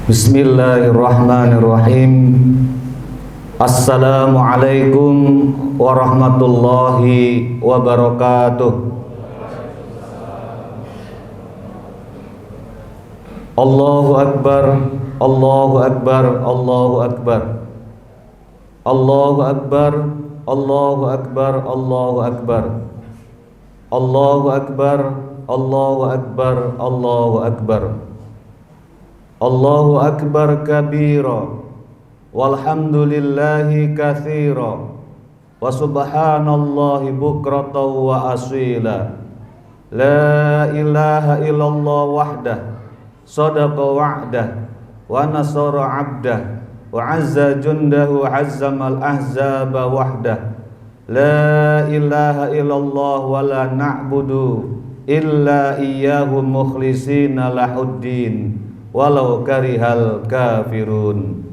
Bismillahirrahmanirrahim. Assalamualaikum warahmatullahi wabarakatuh. Allahu Akbar, Allahu Akbar, Allahu Akbar. Allahu Akbar, Allahu Akbar, Allahu Akbar. Allahu Akbar, Allahu Akbar, Allahu Akbar. Allahu Akbar kabira, walhamdulillahi katsira, wa subhanallahi bukratan wa asila. La ilaha illallah wahdah, sadaqa wa'dah, wa nasara 'abdah, wa 'azza jundahu, hazzamal ahzaba wahdah. La ilaha illallah wa la na'budu illa iyyahu mukhlishina lahuddin walau karihal kafirun.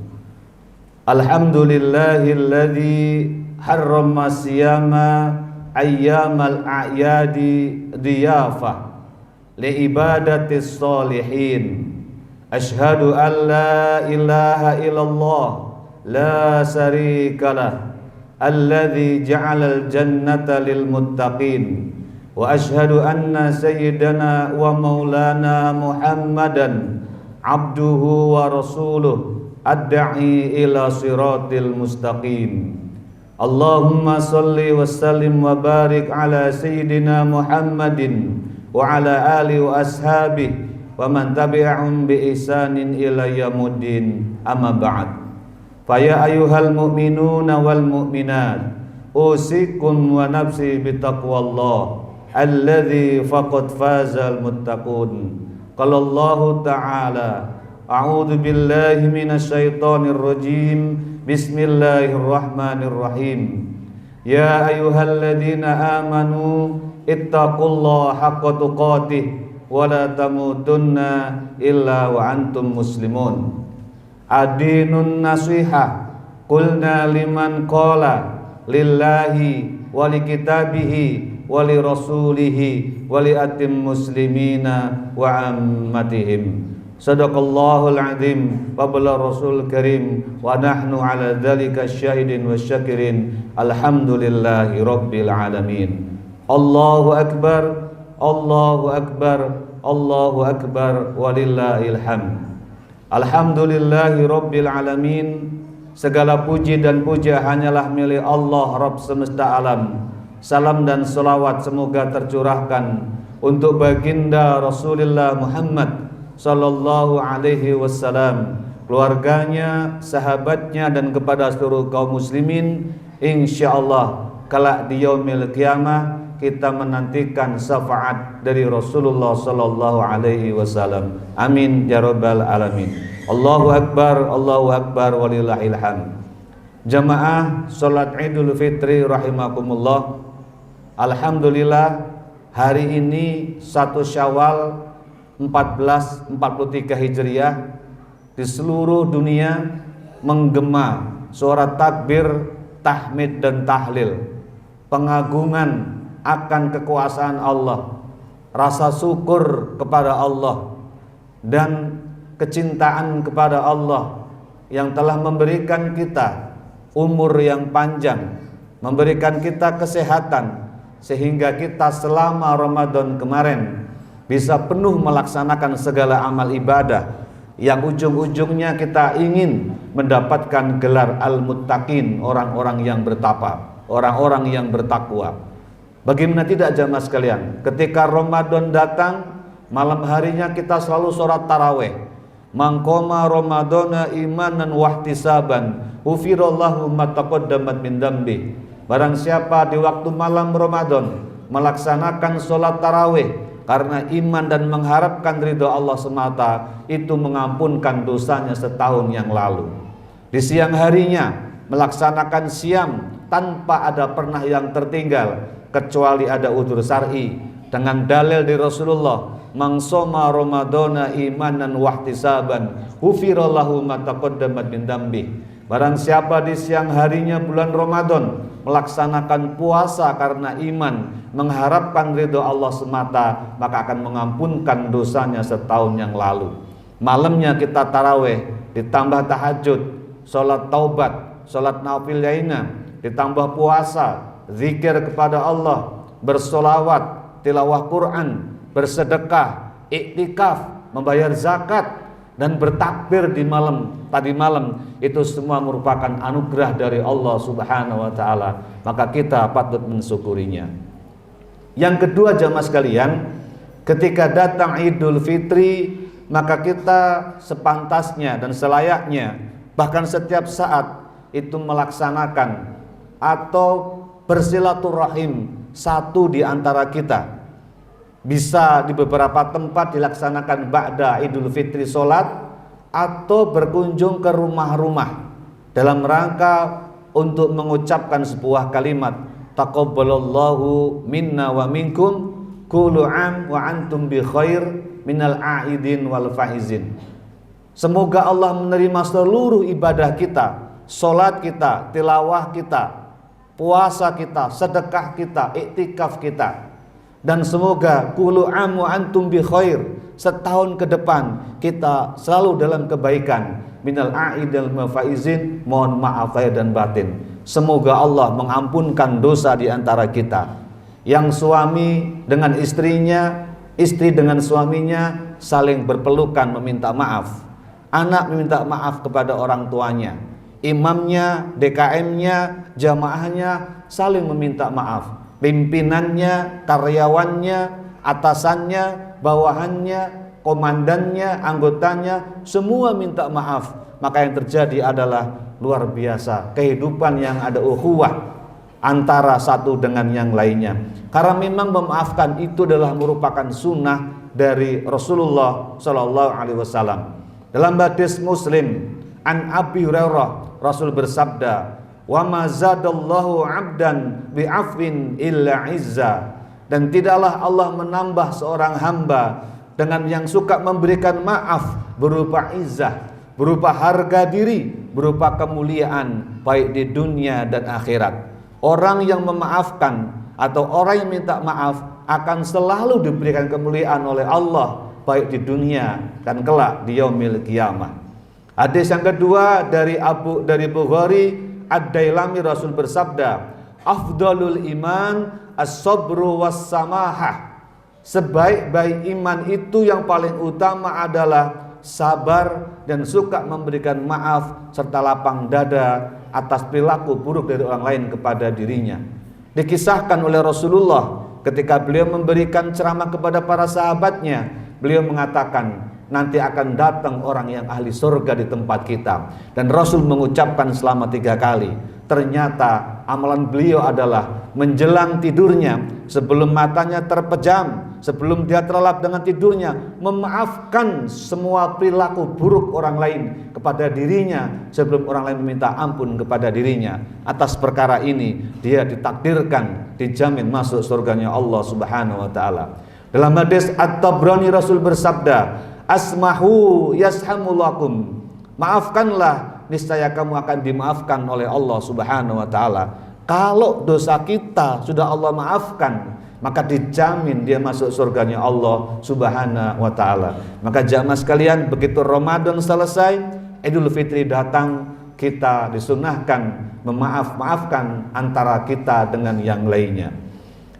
Alhamdulillahilladzi harrama siyama ayyamal a'yadi diyafah li ibadatis sholihin. Asyhadu an la ilaha illallah la syarikalah alladzi ja'alal jannata lil muttaqin. Wa asyhadu anna sayyidana wa maulana Muhammadan abduhu wa rasuluh ad-da'i ila siratil mustaqim. Allahumma salli wa sallim wa barik ala sayyidina Muhammadin wa ala alihi wa ashabihi wa man tabi'ahum bi ihsanin ila yaumuddin. Amma ba'd. Fa ya ayyuhal mu'minuna wal mu'minat, usikum wa nafsi bi taqwallah alladzi faqad fazal muttaqun. Qala Allah ta'ala, a'udzu billahi minasy syaithanir rajim. Bismillahirrahmanirrahim. Ya ayyuhalladzina amanu ittaqullaha haqqa tuqatih wa la tamutunna illa wa antum muslimun. Adinun nasiha qulna liman qala lillahi wa likitabihi wa li rasulihi wa li atim muslimina wa ammatihim. Sadaqallahul azim wa bala rasul karim wa nahnu ala dzalika syahidin wa syakirin. Alhamdulillahi rabbil alamin. Allahu akbar, Allahu akbar, Allahu akbar, walillahil hamd. Alhamdulillahi rabbil alamin. Segala puji dan puja hanyalah milik Allah Rabb semesta alam. Salam dan salawat semoga tercurahkan untuk baginda Rasulullah Muhammad sallallahu alaihi wasallam, keluarganya, sahabatnya, dan kepada seluruh kaum muslimin. Insyaallah kelak di yaumil qiyamah kita menantikan syafaat dari Rasulullah sallallahu alaihi wasallam. Amin ya rabbal alamin. Allahu akbar, Allahu akbar, walillahil hamd. Jamaah salat Idul Fitri rahimakumullah. Alhamdulillah hari ini 1 Syawal 1443 Hijriah di seluruh dunia menggema suara takbir, tahmid dan tahlil, pengagungan akan kekuasaan Allah, rasa syukur kepada Allah dan kecintaan kepada Allah yang telah memberikan kita umur yang panjang, memberikan kita kesehatan sehingga kita selama Ramadan kemarin bisa penuh melaksanakan segala amal ibadah yang ujung-ujungnya kita ingin mendapatkan gelar al-muttaqin, orang-orang yang bertakwa, orang-orang yang bertakwa. Bagaimana tidak jamaah sekalian, ketika Ramadan datang, malam harinya kita selalu sholat taraweh. Mangkoma Ramadana imanan wahtisaban ufirallahu ma taqaddamat min dambi. Barang siapa di waktu malam Ramadan melaksanakan sholat taraweh karena iman dan mengharapkan ridho Allah semata, itu mengampunkan dosanya setahun yang lalu. Di siang harinya melaksanakan siam tanpa ada pernah yang tertinggal kecuali ada udzur syar'i, dengan dalil di Rasulullah, mangsoma Ramadana imanan wahtisaban ghufirallahu ma taqaddamat min dambi. Barang siapa di siang harinya bulan Ramadan melaksanakan puasa karena iman, mengharapkan ridho Allah semata, maka akan mengampunkan dosanya setahun yang lalu. malamnya kita taraweh, ditambah tahajud, sholat taubat, sholat nafil lainnya, ditambah puasa, zikir kepada Allah, bersolawat, tilawah Quran, bersedekah, iktikaf, membayar zakat, dan bertakbir di tadi malam, itu semua merupakan anugerah dari Allah Subhanahu wa taala, maka kita patut mensyukurinya. Yang kedua jamaah sekalian, ketika datang Idul Fitri, maka kita sepantasnya dan selayaknya, bahkan setiap saat itu melaksanakan atau bersilaturahim satu di antara kita. Bisa di beberapa tempat dilaksanakan ba'da Idul Fitri sholat, atau berkunjung ke rumah-rumah dalam rangka untuk mengucapkan sebuah kalimat, taqabbalallahu minna wa minkum kullu am wa antum bi khair minal a'idin wal faizin. Semoga Allah menerima seluruh ibadah kita, sholat kita, tilawah kita, puasa kita, sedekah kita, iktikaf kita, dan semoga kullu am wa antum bi khair, setahun ke depan kita selalu dalam kebaikan, minal a'idil faizin, mohon maaf lahir dan batin. Semoga Allah mengampunkan dosa di antara kita. Yang suami dengan istrinya, istri dengan suaminya saling berpelukan meminta maaf, anak meminta maaf kepada orang tuanya, imamnya, DKM-nya, jamaahnya saling meminta maaf, pimpinannya, karyawannya, atasannya, bawahannya, komandannya, anggotanya, semua minta maaf. Maka yang terjadi adalah luar biasa, kehidupan yang ada ukhuwah antara satu dengan yang lainnya. Karena memang memaafkan itu adalah merupakan sunnah dari Rasulullah Shallallahu Alaihi Wasallam. Dalam hadis Muslim, an Abi Hurairah, Rasul bersabda, wa ma zadallahu 'abdan bi'afwin illa 'izza. Dan tidaklah Allah menambah seorang hamba dengan yang suka memberikan maaf berupa izzah, berupa harga diri, berupa kemuliaan baik di dunia dan akhirat. Orang yang memaafkan atau orang yang minta maaf akan selalu diberikan kemuliaan oleh Allah baik di dunia dan kelak di yaumil qiyamah. Hadis yang kedua dari Bukhari Ad-Dailami, Rasul bersabda, afdalul iman as-sabru was-samahah. Sebaik-baik iman itu yang paling utama adalah sabar dan suka memberikan maaf serta lapang dada atas perilaku buruk dari orang lain kepada dirinya. Dikisahkan oleh Rasulullah ketika beliau memberikan ceramah kepada para sahabatnya, beliau mengatakan, nanti akan datang orang yang ahli surga di tempat kita. Dan Rasul mengucapkan selama 3 kali. Ternyata amalan beliau adalah menjelang tidurnya, sebelum matanya terpejam, sebelum dia terlelap dengan tidurnya, memaafkan semua perilaku buruk orang lain kepada dirinya sebelum orang lain meminta ampun kepada dirinya. Atas perkara ini dia ditakdirkan, dijamin masuk surganya Allah Subhanahu wa taala. Dalam hadis At-Tabrani, Rasul bersabda, asmahu yashamulakum. Maafkanlah, niscaya kamu akan dimaafkan oleh Allah Subhanahu wa taala. Kalau dosa kita sudah Allah maafkan, maka dijamin dia masuk surganya Allah Subhanahu wa taala. Maka jamaah sekalian, begitu Ramadan selesai, Idul Fitri datang, kita disunahkan memaaf-maafkan antara kita dengan yang lainnya.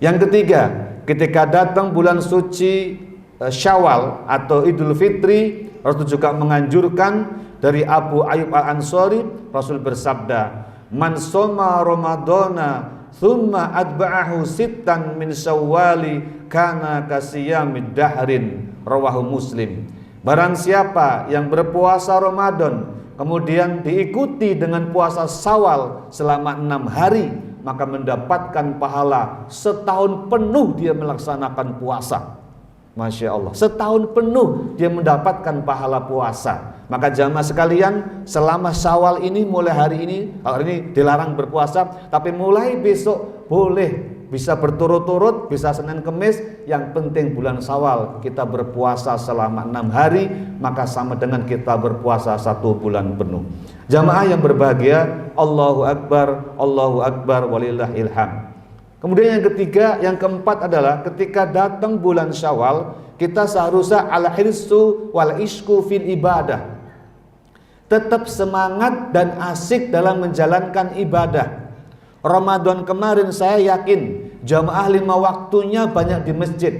Yang ketiga, ketika datang bulan suci Syawal atau Idul Fitri, Rasul juga menganjurkan. Dari Abu Ayyub Al-Ansari, Rasul bersabda, man soma Ramadana thumma adba'ahu sittan min Syawwali kana kasiyamid dahrin, rawahu Muslim. Barang siapa yang berpuasa Ramadan kemudian diikuti dengan puasa Syawal selama 6 hari, maka mendapatkan pahala setahun penuh dia melaksanakan puasa. Masya Allah, setahun penuh dia mendapatkan pahala puasa. Maka jamaah sekalian, selama Syawal ini, mulai hari ini, kalau ini dilarang berpuasa, tapi mulai besok boleh, bisa berturut-turut, bisa Senin Kemis. Yang penting bulan Syawal kita berpuasa selama 6 hari, maka sama dengan kita berpuasa 1 bulan penuh. Jamaah yang berbahagia, Allahu Akbar, walillahil hamd. Kemudian yang ketiga, yang keempat adalah ketika datang bulan Syawal, kita seharusnya ala hirsu wal isku fil ibadah, tetap semangat dan asik dalam menjalankan ibadah. Ramadan kemarin saya yakin jamaah 5 waktunya banyak di masjid.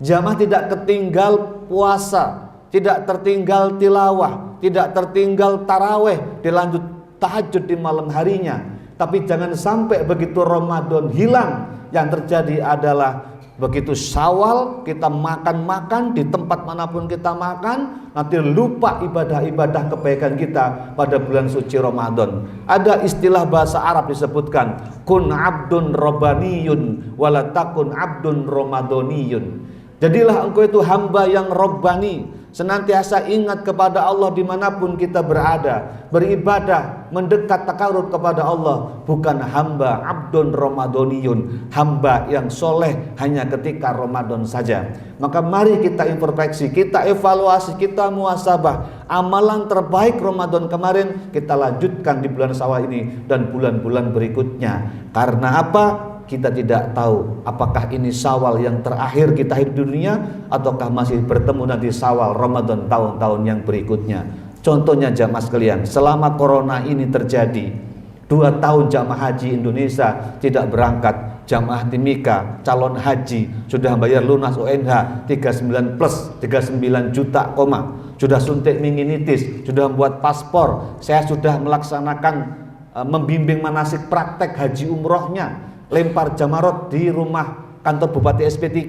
Jamaah tidak tertinggal puasa, tidak tertinggal tilawah, tidak tertinggal taraweh, dilanjut tahajud di malam harinya. Tapi jangan sampai begitu Ramadan hilang, yang terjadi adalah begitu Syawal kita makan-makan di tempat manapun kita makan, nanti lupa ibadah-ibadah kebaikan kita pada bulan suci Ramadan. Ada istilah bahasa Arab disebutkan, kun abdun robbaniyun wala takun abdun ramadhaniyun. Jadilah engkau itu hamba yang robbani, senantiasa ingat kepada Allah dimanapun kita berada, beribadah, mendekat takarub kepada Allah, bukan hamba abdun ramadhaniyun, hamba yang soleh hanya ketika Ramadan saja. Maka mari kita introspeksi, kita evaluasi, kita muhasabah amalan terbaik Ramadan kemarin, kita lanjutkan di bulan Syawal ini dan bulan-bulan berikutnya. Karena apa? Kita tidak tahu apakah ini Syawal yang terakhir kita hidup di dunia, ataukah masih bertemu nanti Syawal Ramadan tahun-tahun yang berikutnya. Contohnya jamaah sekalian, selama corona ini terjadi, 2 tahun jamaah haji Indonesia tidak berangkat. Jamaah Timika calon haji sudah bayar lunas UNH 39 plus 39 juta koma, sudah suntik meningitis, sudah membuat paspor. Saya sudah melaksanakan membimbing manasik praktek haji umrohnya, lempar jamarot di rumah kantor Bupati SP3.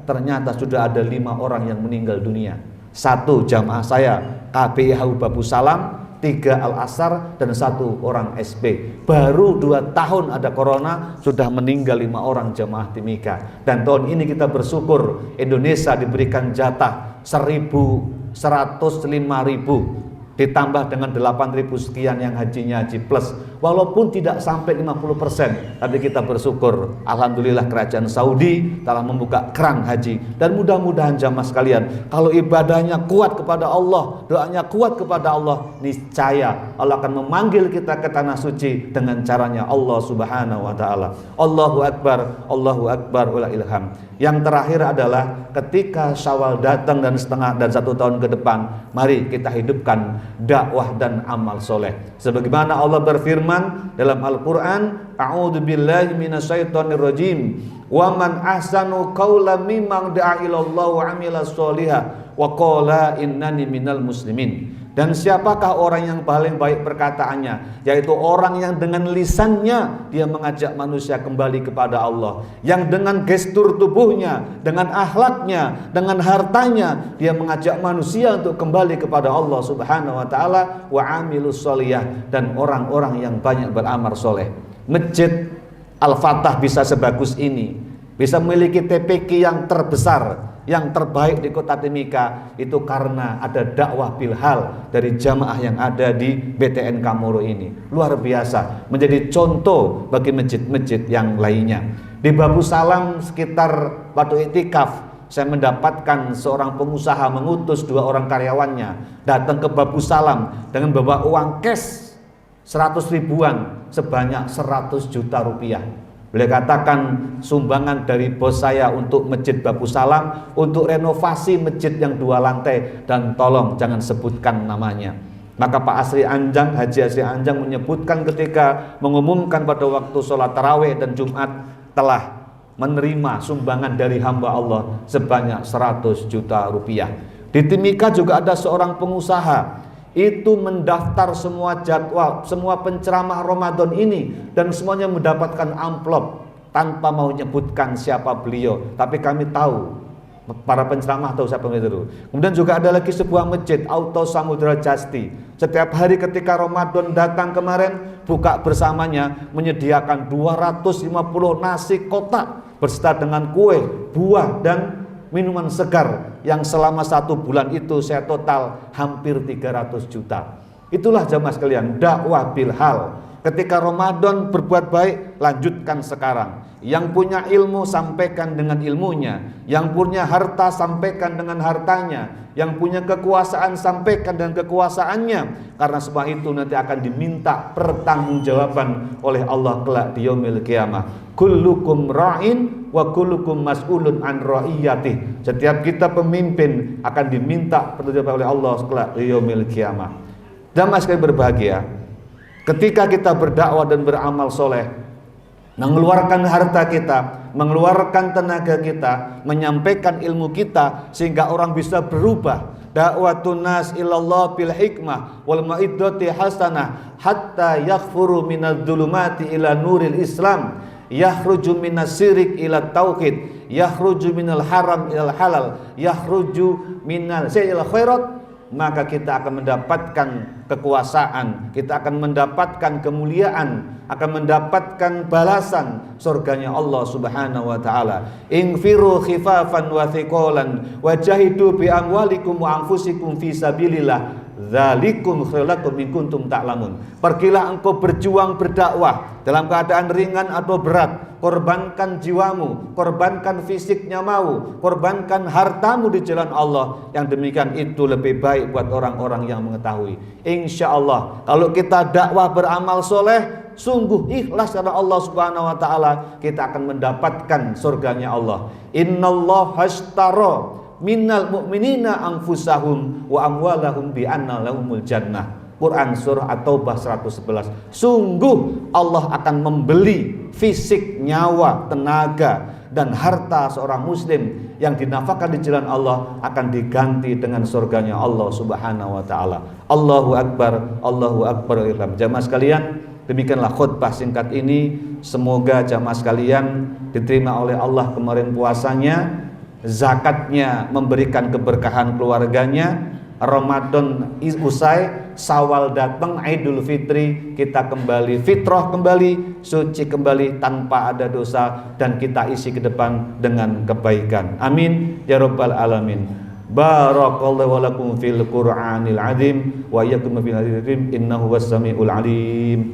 Ternyata sudah ada 5 orang yang meninggal dunia. 1 jamaah saya KBIHU Babu Salam, 3 Al-Asar, dan 1 orang SP. Baru 2 tahun ada corona sudah meninggal 5 orang jamaah Timika. Dan tahun ini kita bersyukur Indonesia diberikan jatah 1.105.000 ditambah dengan 8.000 sekian yang hajinya haji plus. Walaupun tidak sampai 50%, tapi kita bersyukur alhamdulillah kerajaan Saudi telah membuka keran haji. Dan mudah-mudahan jamaah sekalian, kalau ibadahnya kuat kepada Allah, doanya kuat kepada Allah, niscaya Allah akan memanggil kita ke tanah suci dengan caranya Allah Subhanahu wa taala. Allahu akbar, Allahu akbar wala ilham. Yang terakhir adalah ketika Syawal datang dan 1 tahun ke depan, mari kita hidupkan dakwah dan amal soleh. Sebagaimana Allah berfirman dalam Al-Quran, a'udzubillahi minasyaitonirrajim, wa man ahsanu qawlan mimman da'a ilallah wa amila sholihah wa qala innani minal muslimin. Dan siapakah orang yang paling baik perkataannya? Yaitu orang yang dengan lisannya dia mengajak manusia kembali kepada Allah, yang dengan gestur tubuhnya, dengan akhlaknya, dengan hartanya dia mengajak manusia untuk kembali kepada Allah Subhanahu wa taala, wa amilus sholihah, dan orang-orang yang banyak beramal soleh. Masjid Al-Fatah bisa sebagus ini, bisa memiliki TPQ yang terbesar, yang terbaik di kota Timika, itu karena ada dakwah bilhal dari jamaah yang ada di BTN Kamoro ini. Luar biasa, menjadi contoh bagi masjid-masjid yang lainnya. Di Babu Salam sekitar waktu iktikaf, saya mendapatkan seorang pengusaha mengutus 2 orang karyawannya datang ke Babu Salam dengan membawa uang cash 100 ribuan sebanyak 100 juta rupiah. Beliau katakan sumbangan dari bos saya untuk Masjid Babu Salam, untuk renovasi masjid yang 2 lantai, dan tolong jangan sebutkan namanya. Maka Pak Asri Anjang, Haji Asri Anjang menyebutkan ketika mengumumkan pada waktu sholat tarawih dan Jumat telah menerima sumbangan dari hamba Allah sebanyak 100 juta rupiah. Di Timika juga ada seorang pengusaha, itu mendaftar semua jadwal, semua penceramah Ramadan ini, dan semuanya mendapatkan amplop tanpa mau menyebutkan siapa beliau, tapi kami tahu, para penceramah tahu siapa itu. Kemudian juga ada lagi sebuah masjid Auto Samudra Jasti, setiap hari ketika Ramadan datang kemarin, buka bersamanya menyediakan 250 nasi kotak berserta dengan kue, buah, dan minuman segar, yang selama 1 bulan itu saya total hampir 300 juta. Itulah jamaah sekalian, dakwah bilhal. Ketika Ramadan berbuat baik, lanjutkan sekarang. Yang punya ilmu, sampaikan dengan ilmunya. Yang punya harta, sampaikan dengan hartanya. Yang punya kekuasaan, sampaikan dengan kekuasaannya. Karena sebab itu nanti akan diminta pertanggungjawaban oleh Allah kelak di yaumil qiyamah. Kullukum ra'in wa kullukum mas'ulun an ra'iyatih. Setiap kita pemimpin akan diminta pertanggungjawaban oleh Allah kelak di yaumil qiyamah. Jamaah sekalian berbahagia, ketika kita berdakwah dan beramal soleh, mengeluarkan harta kita, mengeluarkan tenaga kita, menyampaikan ilmu kita sehingga orang bisa berubah. Da'watun nas ilallah bil hikmah wal ma'iddati hasanah hatta yaghfuru minadz dzulumati ila nuril Islam, yakhruju minas syirik ila tauhid, yakhruju minal haram ilal halal, yakhruju minal syai'il khairat. Maka kita akan mendapatkan kekuasaan, kita akan mendapatkan kemuliaan, akan mendapatkan balasan surganya Allah Subhanahu wa taala. Infiru khifafan wa thiqalan wajahidu bi amwalikum wa anfusikum fi sabilillah dzalikum khairul lakum in kuntum ta'lamun. Pergilah engkau berjuang berdakwah dalam keadaan ringan atau berat. Korbankan jiwamu, korbankan fisiknya mau, korbankan hartamu di jalan Allah. Yang demikian itu lebih baik buat orang-orang yang mengetahui. Insya Allah kalau kita dakwah beramal soleh, sungguh ikhlas karena Allah Subhanahu wa taala, kita akan mendapatkan surganya Allah. Innallaha ashtara minal mu'minina anfusahum wa amwalahum bi anna lahumul jannah. Quran surah At-Taubah 111. Sungguh Allah akan membeli fisik, nyawa, tenaga dan harta seorang muslim yang dinafkahkan di jalan Allah akan diganti dengan surganya Allah Subhanahu wa taala. Allahu akbar, Allahu akbar. Jamaah sekalian, demikianlah khutbah singkat ini. Semoga jamaah sekalian diterima oleh Allah kemarin puasanya, zakatnya memberikan keberkahan keluarganya, Ramadan usai, Syawal datang, Idul Fitri, kita kembali fitrah kembali, suci kembali tanpa ada dosa, dan kita isi ke depan dengan kebaikan. Amin ya rabbal alamin. Barakallahu lakum fil Qur'anil azim wa iyyakum fil hadirin innahu was-sami'ul alim.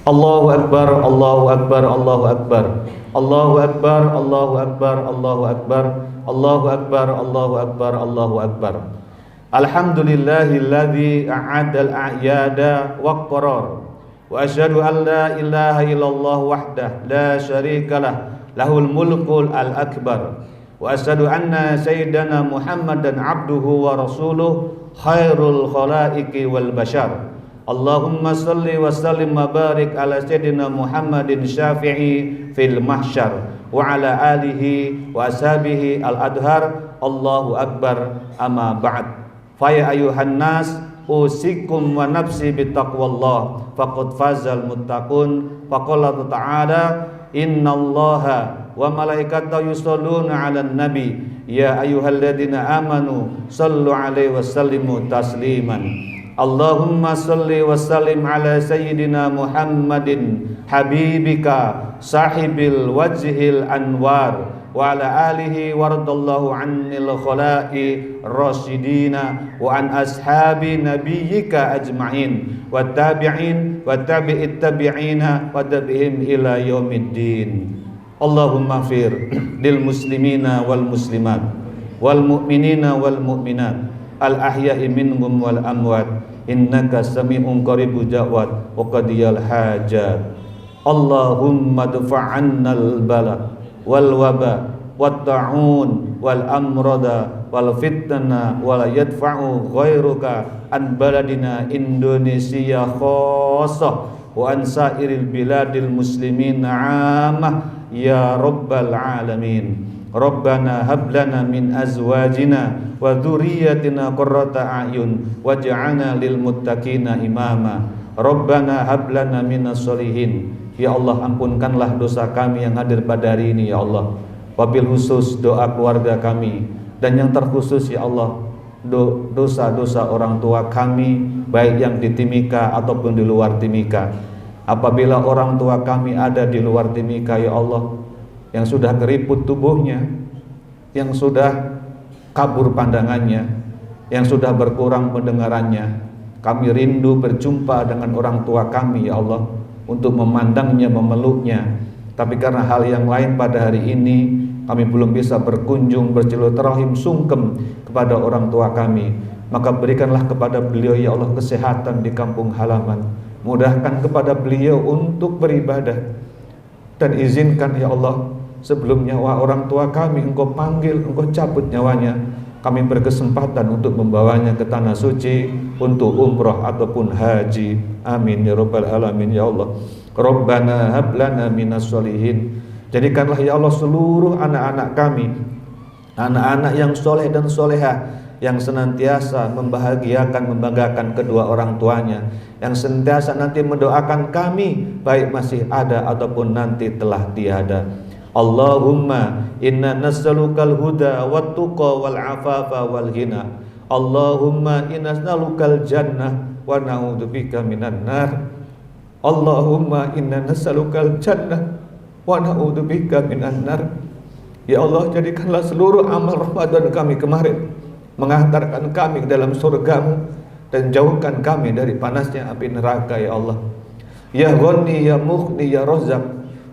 Allahu akbar, Allahu akbar, Allahu akbar. Allahu akbar, Allahu akbar, Allahu akbar. Allahu akbar, Allahu akbar, Allahu akbar. Alhamdulillahilladzi a'adal a'yada wa qarar. Wa asyhadu an la ilaha illallah wahdah la syarikalah lahul mulkul al-akbar. Wa asyhadu anna sayyidana Muhammadan abduhu wa rasuluh khairul khalaiqi wal bashar. Allahumma salli wa sallim wa barik ala sayyidina Muhammadin syafi'i fil mahsyar wa ala alihi wa ashabihi al-adhar. Allahu akbar, amma ba'd. Fa ya ayuhan nas usikum wa nafsi bittaqwallah faqad fazal muttaqun. Faqala ta'ala innallaha wa malaikatahu yusholluna 'alan nabi ya ayyuhalladzina amanu shallu 'alaihi wa sallimu tasliman. Allahumma salli wa sallim ala sayyidina Muhammadin habibika sahibil wajhil anwar wa ala alihi waradallahu anil khala'i rasyidina wa an ashabi nabiyyika ajma'in wa tabi'in wa tabi'it tabi'ina wa tabi'im ila yaumiddin. Allahumma fir lil muslimina wal muslimat wal mu'minina wal mu'minat al ahya'i minhum wal amwat innaka sami'un qaribud da'wat wa qadiyal hajat. Allahumma dfa'annal bala wal waba wat ta'un wal amrada wal fitna wala yadfa'u ghairuka an baladina Indonesia khassah wa an sairil biladil muslimin 'ammah ya rabbal alamin. Rabbana hab lana min azwajina wa dzurriyyatina qurrata a'yun waj'alna lil muttaqina imama. Rabbana hab lana minas sholihin. Ya Allah, ampunkanlah dosa kami yang hadir pada hari ini ya Allah. Wabil khusus doa keluarga kami, dan yang terkhusus ya Allah dosa-dosa orang tua kami, baik yang di Timika ataupun di luar Timika. Apabila orang tua kami ada di luar Timika ya Allah, yang sudah keriput tubuhnya, yang sudah kabur pandangannya, yang sudah berkurang pendengarannya. Kami rindu berjumpa dengan orang tua kami ya Allah, untuk memandangnya, memeluknya. Tapi karena hal yang lain pada hari ini kami belum bisa berkunjung, bersilaturahim, sungkem kepada orang tua kami. Maka berikanlah kepada beliau ya Allah kesehatan di kampung halaman. Mudahkan kepada beliau untuk beribadah. Dan izinkan ya Allah, sebelum nyawa orang tua kami Engkau panggil, Engkau cabut nyawanya, kami berkesempatan untuk membawanya ke tanah suci untuk umrah ataupun haji. Amin ya rabbal alamin ya Allah. Rabbana hab lana minas sholihin. Jadikanlah ya Allah seluruh anak-anak kami anak-anak yang soleh dan solehah, yang senantiasa membahagiakan, membanggakan kedua orang tuanya, yang senantiasa nanti mendoakan kami baik masih ada ataupun nanti telah tiada. Allahumma inna nas'alukal huda wat tuqa wal afafa wal ghina. Allahumma inna nas'alukal jannah wa na'udzubika minan nar. Allahumma inna nas'alukal jannah wa na'udzubika minan nar. Ya Allah, jadikanlah seluruh amal Ramadan kami kemarin mengantarkan kami ke dalam surga-Mu dan jauhkan kami dari panasnya api neraka ya Allah. Ya Ghani ya Mughni ya Razzaq,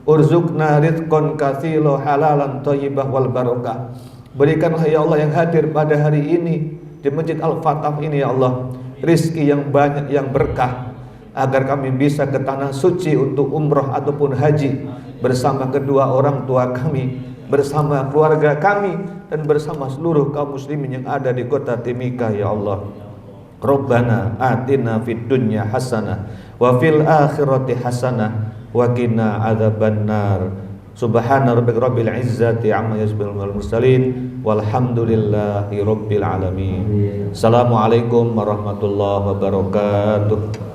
urzuqna rizqan katsira halalan thayyibah wal barakah. Berikanlah ya Allah yang hadir pada hari ini di Masjid Al-Fatah ini ya Allah, rizki yang banyak, yang berkah, agar kami bisa ke tanah suci untuk umrah ataupun haji bersama kedua orang tua kami, bersama keluarga kami, dan bersama seluruh kaum muslimin yang ada di kota Timika ya Allah. Rabbana atina fid dunya hasanah wa fil akhirati hasanah wa qina adzabannar. Subhana rabbika rabbil izzati amma yasifun wal mursalin walhamdulillahi rabbil alamin. Assalamualaikum warahmatullahi wabarakatuh.